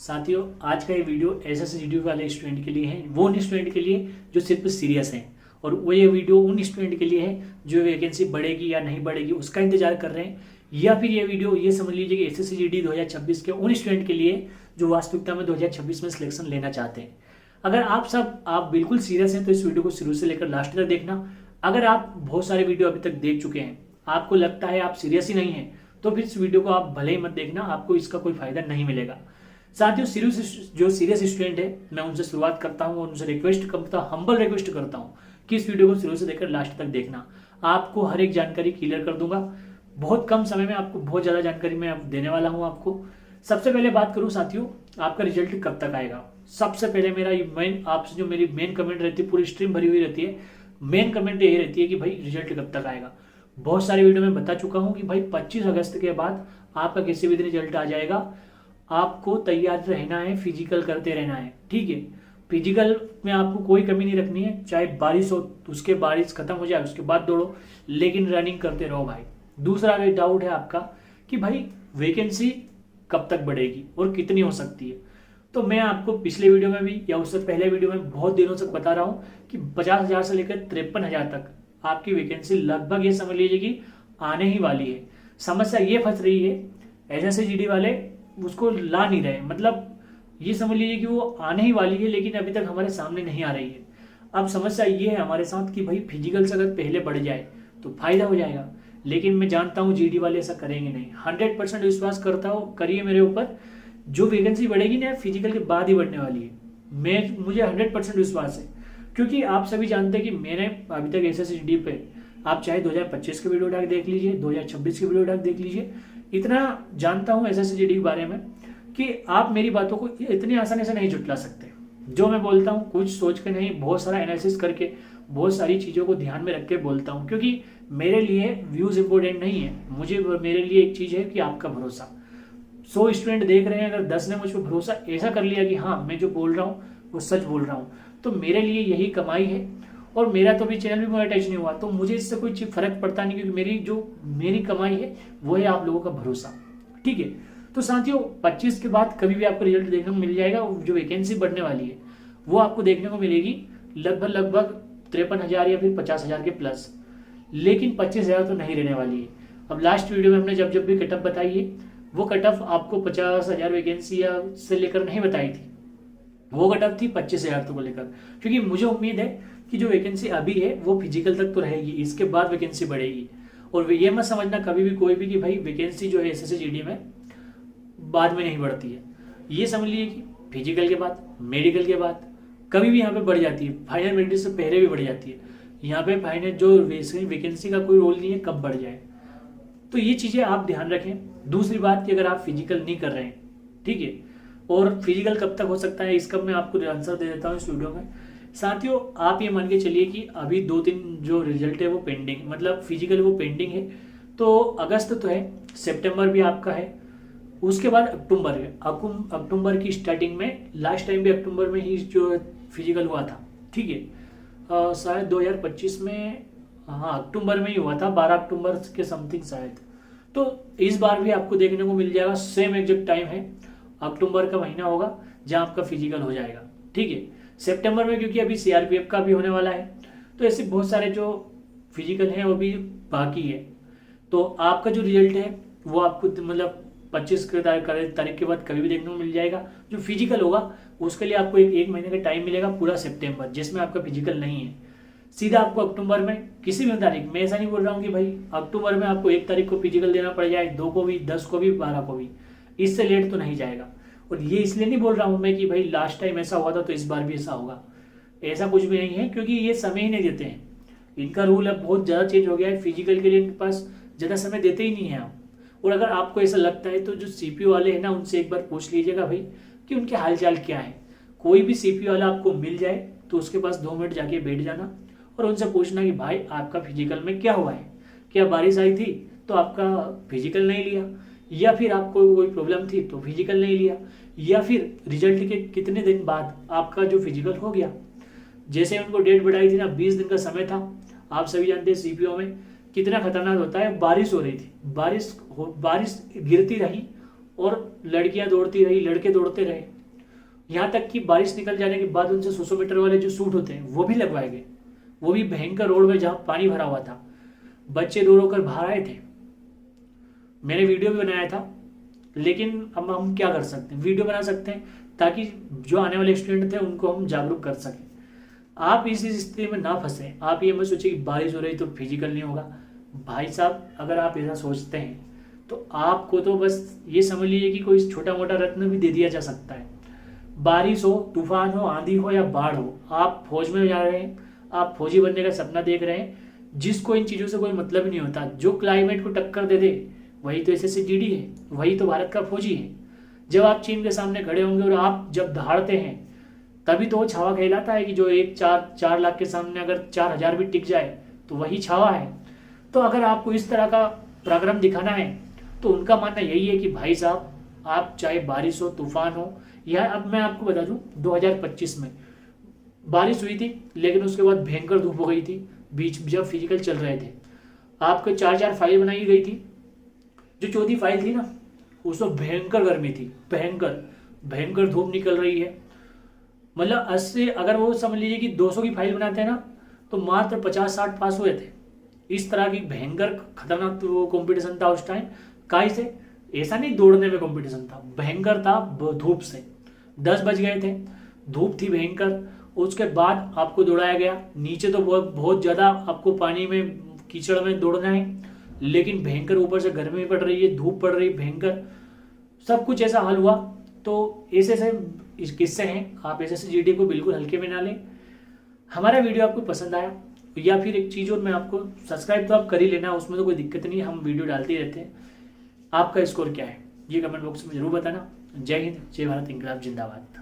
साथियों, आज का ये वीडियो एसएससीजीडी वाले स्टूडेंट के लिए है, वो उन स्टूडेंट के लिए जो सिर्फ सीरियस हैं। और वो ये वीडियो उन स्टूडेंट के लिए है जो वैकेंसी बढ़ेगी या नहीं बढ़ेगी उसका इंतजार कर रहे हैं, या फिर ये वीडियो ये समझ लीजिए कि एसएससीजीडी 2026 के उन स्टूडेंट के लिए जो वास्तविकता में 2026 में सिलेक्शन लेना चाहते हैं। अगर आप बिल्कुल सीरियस हैं तो इस वीडियो को शुरू से लेकर लास्ट तक देखना। अगर आप बहुत सारे वीडियो अभी तक देख चुके हैं, आपको लगता है आप सीरियस ही नहीं हैं, तो फिर इस वीडियो को आप भले ही मत देखना, आपको इसका कोई फायदा नहीं मिलेगा। साथियों, जो सीरियस स्टूडेंट है मैं उनसे शुरुआत करता हूँ और उनसे रिक्वेस्ट करता हूँ, हम्बल रिक्वेस्ट करता हूँ कि इस वीडियो को शुरू से लेकर लास्ट तक देखना। आपको हर एक जानकारी क्लियर कर दूंगा। बहुत कम समय में आपको बहुत ज़्यादा जानकारी मैं देने वाला हूँ आपको। सबसे पहले बात करूँ साथियों, आपका रिजल्ट कब तक आएगा। सबसे पहले मेरा मेन आपसे जो मेरी मेन कमेंट रहती है, पूरी स्ट्रीम भरी हुई रहती है, मेन कमेंट यही रहती है कि भाई रिजल्ट कब तक आएगा। बहुत सारी वीडियो में बता चुका हूँ कि भाई 25 अगस्त के बाद आपका किसी भी दिन रिजल्ट आ जाएगा। आपको तैयार रहना है, फिजिकल करते रहना है, ठीक है। फिजिकल में आपको कोई कमी नहीं रखनी है, चाहे बारिश हो उसके बारिश खत्म हो जाए उसके बाद दौड़ो, लेकिन रनिंग करते रहो भाई। दूसरा अगर डाउट है आपका कि भाई वैकेंसी कब तक बढ़ेगी और कितनी हो सकती है, तो मैं आपको पिछले वीडियो में भी या उससे पहले वीडियो में बहुत दिनों से बता रहा हूँ कि 50,000 से लेकर 53,000 तक आपकी वैकेंसी लगभग ये समझ लीजिए कि आने ही वाली है। समस्या ये फंस रही है, एसएससीजीडी वाले उसको ला नहीं रहे, मतलब ये समझ लीजिए कि वो आने ही वाली है लेकिन अभी तक हमारे सामने नहीं आ रही है। अब समस्या ये है हमारे साथ कि भाई फिजिकल से अगर पहले बढ़ जाए तो फायदा हो जाएगा, लेकिन मैं जानता हूँ जीडी वाले ऐसा करेंगे नहीं। 100% विश्वास करता हूँ, करिए मेरे ऊपर। जो वैकेंसी बढ़ेगी ना फिजिकल के बाद ही बढ़ने वाली है। मुझे 100% विश्वास है, क्योंकि आप सभी जानते हैं कि मैंने अभी तक एसएससीजीडी पे आप चाहे 2025 के वीडियो डाक देख लीजिए, 2026 के वीडियो डाक देख लीजिए, इतना जानता हूं एसएससीजीडी के बारे में कि आप मेरी बातों को इतनी आसानी से नहीं जुटला सकते। जो मैं बोलता हूं कुछ सोच के नहीं, बहुत सारा एनालिसिस करके, बहुत सारी चीज़ों को ध्यान में रख के बोलता हूं, क्योंकि मेरे लिए व्यूज इंपॉर्टेंट नहीं है, मेरे लिए एक चीज़ है कि आपका भरोसा। 100 स्टूडेंट देख रहे हैं, अगर 10 ने मुझ पर भरोसा ऐसा कर लिया कि हाँ मैं जो बोल रहा हूँ वो सच बोल रहा हूँ, तो मेरे लिए यही कमाई है। और मेरा तो भी चैनल भी मोनेटाइज नहीं हुआ, तो मुझे इससे कोई चीज फर्क पड़ता नहीं, क्योंकि मेरी कमाई है वो है आप लोगों का भरोसा, ठीक है। तो साथियों, 25 के बाद कभी भी आपको रिजल्ट देखने को मिल जाएगा। जो वैकेंसी बढ़ने वाली है वो आपको देखने को मिलेगी लगभग 53,000 या फिर 50,000 के प्लस, लेकिन 25,000 तो नहीं रहने वाली है। अब लास्ट वीडियो में हमने जब भी कटअप बताई है, वो कटअप आपको 50,000 वैकेंसी या से लेकर नहीं बताई थी, वो कटअप थी 25,000 को लेकर, क्योंकि मुझे उम्मीद है कि जो वैकेंसी अभी है वो फिजिकल तक तो रहेगी, इसके बाद वैकेंसी बढ़ेगी। और ये मत समझना कभी भी कोई भी कि भाई वैकेंसी जो है एसएससीजीडी में बाद में नहीं बढ़ती है। ये समझ लीजिए कि फिजिकल के बाद, मेडिकल के बाद कभी भी यहाँ पे बढ़ जाती है। फाइनल मेरिट से पहले भी बढ़ जाती है। यहाँ पे फाइनल जो वैकेंसी का कोई रोल नहीं है कब बढ़ जाए, तो ये चीज़ें आप ध्यान रखें। दूसरी बात कि अगर आप फिजिकल नहीं कर रहे हैं, ठीक है, और फिजिकल कब तक हो सकता है इसका मैं आपको आंसर दे देता हूँ इस वीडियो में। साथियों, आप ये मान के चलिए कि अभी 2-3 जो रिजल्ट है वो पेंडिंग, मतलब फिजिकल वो पेंडिंग है, तो अगस्त तो है, सितंबर भी आपका है, उसके बाद अक्टूबर है। अक्टूबर की स्टार्टिंग में, लास्ट टाइम भी अक्टूबर में ही जो फिजिकल हुआ था, ठीक है, शायद 2025 में, हाँ अक्टूबर में ही हुआ था, 12 अक्टूबर के समथिंग शायद। तो इस बार भी आपको देखने को मिल जाएगा, सेम एग्जैक्ट टाइम है, अक्टूबर का महीना होगा जहां आपका फिजिकल हो जाएगा, ठीक है। सितंबर में क्योंकि अभी सीआरपीएफ का भी होने वाला है, तो ऐसे बहुत सारे जो फिजिकल है वो भी बाकी है। तो आपका जो रिजल्ट है वो आपको मतलब 25 तारीख के बाद कभी भी देखने को मिल जाएगा। जो फिजिकल होगा उसके लिए आपको एक महीने का टाइम मिलेगा, पूरा सितंबर, जिसमें आपका फिजिकल नहीं है। सीधा आपको अक्टूबर में किसी भी तारीख, मैं ऐसा नहीं बोल रहा हूँ कि भाई अक्टूबर में आपको 1 तारीख को फिजिकल देना पड़ जाए, 2 को भी, 10 को भी, 12 को भी, इससे लेट तो नहीं जाएगा। और ये इसलिए नहीं बोल रहा हूं मैं कि भाई लास्ट टाइम ऐसा हुआ था तो इस बार भी ऐसा होगा, ऐसा कुछ भी नहीं है, क्योंकि ये समय ही नहीं देते हैं। इनका रूल अब बहुत ज़्यादा चेंज हो गया है, फिजिकल के लिए इनके पास ज़्यादा समय देते ही नहीं है आप। और अगर आपको ऐसा लगता है तो जो सीपीयू वाले हैं ना, उनसे एक बार पूछ लीजिएगा भाई कि उनके हालचाल क्या है। कोई भी सीपीयू वाला आपको मिल जाए तो उसके पास 2 मिनट जाके बैठ जाना और उनसे पूछना कि भाई आपका फिजिकल में क्या हुआ है, क्या बारिश आई थी तो आपका फिजिकल नहीं लिया, या फिर आपको कोई प्रॉब्लम थी तो फिजिकल नहीं लिया, या फिर रिजल्ट के कितने दिन बाद आपका जो फिजिकल हो गया। जैसे उनको डेट बढ़ाई थी ना, 20 दिन का समय था। आप सभी जानते हैं सीपीओ में कितना खतरनाक होता है। बारिश हो रही थी, बारिश गिरती रही और लड़कियां दौड़ती रही, लड़के दौड़ते रहे, यहाँ तक कि बारिश निकल जाने के बाद उनसे 100 मीटर वाले जो सूट होते हैं वो भी लगवाए गए, वो भी भयंकर रोड में जहाँ पानी भरा हुआ था, बच्चे रो रो कर बाहर आए थे। मैंने वीडियो भी बनाया था, लेकिन अब हम क्या कर सकते हैं, वीडियो बना सकते हैं ताकि जो आने वाले स्टूडेंट थे उनको हम जागरूक कर सकें। आप इस स्थिति में ना फंसे, आप ये मत सोचिए कि बारिश हो रही तो फिजिकल नहीं होगा। भाई साहब, अगर आप ऐसा सोचते हैं तो आपको तो बस ये समझ लीजिए कि कोई छोटा मोटा रत्न भी दे दिया जा सकता है। बारिश हो, तूफान हो, आंधी हो या बाढ़ हो, आप फौज में जा रहे हैं, आप फौजी बनने का सपना देख रहे हैं, जिसको इन चीज़ों से कोई मतलब नहीं होता, जो क्लाइमेट को टक्कर दे दे वही तो SSGD है, वही तो भारत का फौजी है। जब आप चीन के सामने खड़े होंगे और आप जब दहाड़ते हैं तभी तो वो छावा कहलाता है कि जो एक 4 लाख के सामने अगर 4,000 भी टिक जाए तो वही छावा है। तो अगर आपको इस तरह का पराक्रम दिखाना है तो उनका मानना यही है कि भाई साहब, आप चाहे बारिश हो, तूफान हो, या अब मैं आपको बता दूं 2025 में बारिश हुई थी, लेकिन उसके बाद भयंकर धूप हो गई थी, बीच जब फिजिकल चल रहे थे, आपको 4 फाइल बनाई गई थी, जो चौथी फाइल थी ना उसमें भयंकर गर्मी थी, भयंकर भयंकर धूप निकल रही है। मतलब 80, अगर वो समझ लीजिए कि 200 की फाइल बनाते हैं ना तो मात्र 50-60 पास हुए थे। इस तरह की भयंकर खतरनाक कंपटीशन था उस टाइम। काहे से? ऐसा नहीं दौड़ने में कंपटीशन था, भयंकर था धूप से। 10 बज गए थे, धूप थी भयंकर, उसके बाद आपको दौड़ाया गया। नीचे तो बहुत बहुत ज़्यादा आपको पानी में, कीचड़ में दौड़ना है, लेकिन भयंकर ऊपर से गर्मी पड़ रही है, धूप पड़ रही है भयंकर, सब कुछ ऐसा हाल हुआ। तो ऐसे ऐसे किस्से हैं, आप SSGD को बिल्कुल हल्के में ना लें। हमारा वीडियो आपको पसंद आया या फिर एक चीज़ और मैं आपको, सब्सक्राइब तो आप कर ही लेना, उसमें तो कोई दिक्कत नहीं है, हम वीडियो डालते ही रहते हैं। आपका स्कोर क्या है ये कमेंट बॉक्स में जरूर बताना। जय हिंद, जय भारत, इंकलाब जिंदाबाद।